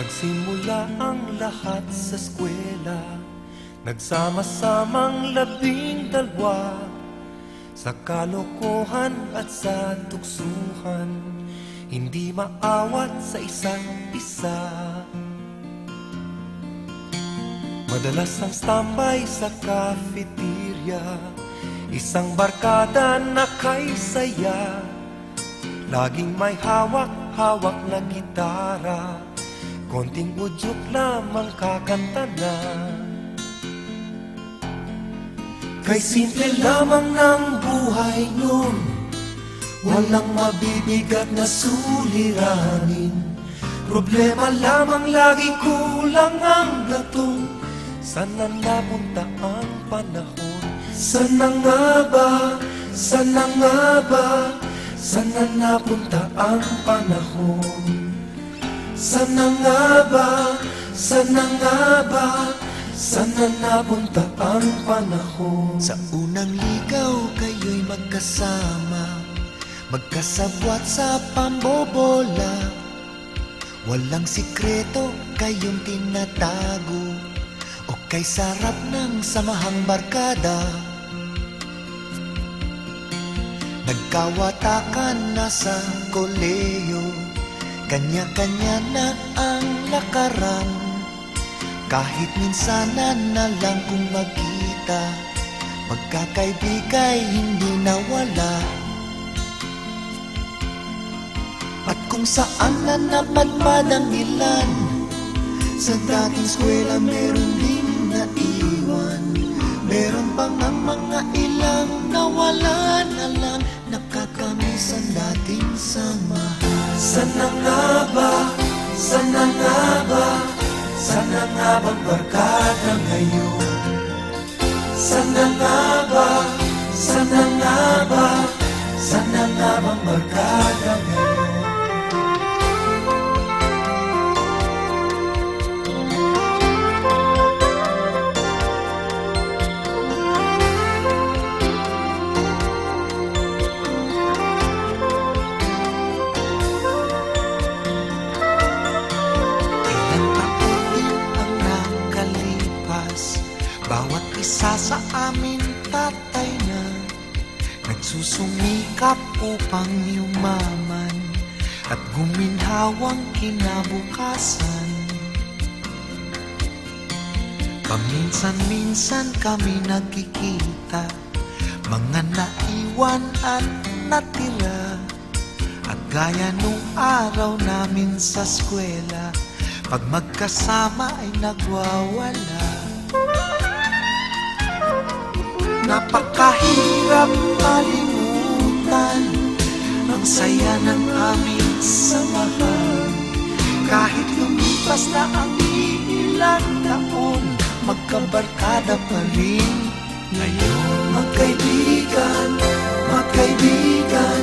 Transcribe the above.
Nagsimula ang lahat sa eskwela, nagsama-samang 12 sa kalokohan at sa tuksuhan, hindi maawat sa isa't isa. Madalas ang standby sa cafeteria, isang barkada na kay saya, laging may hawak-hawak na gitara, konting udyok lamang kakanta na. Kay simple lamang ng buhay nun, walang mabibigat na suliranin. Problema lamang lagi kulang ang gatong. Sana napunta ang panahon? Sana nga ba? Sana nga ba? Sana napunta ang panahon? Sana nga ba? Sana nga ba? Sana napunta ang panahon? Sa unang ligaw kayo'y magkasama, magkasabwat sa pambobola. Walang sikreto kayong tinatago, o kay sarap ng samahang barkada. Nagkawatakan na sa koleyo, kanya-kanya na ang lakaran. Kahit minsanan na lang kung magkita, pagkakaibigay hindi nawala. At kung saan na napadpad ang ilan, sa dating eskwela meron din naiwan. Meron pang ang mga ilang nawalan na lang, nakakamiss ang dating samahan. Sana nga ba? Sana nga ba? Sana nga bang barkada ngayon? Sana nga ba? Sana nga ba? Sana nga bang barkada ngayon? Bawat isa sa amin tatay na nagsusumikap upang yumaman at guminhawang kinabukasan. Paminsan-minsan kami nagkikita, mga naiwan at natira. At gaya nung araw namin sa eskwela, pag magkasama ay nagwawala. Napakahirap malimutan ang saya ng aming samahan. Kahit lumipas na ang ilang taon, magkabarkada pa rin ngayon. Magkaibigan, magkaibigan,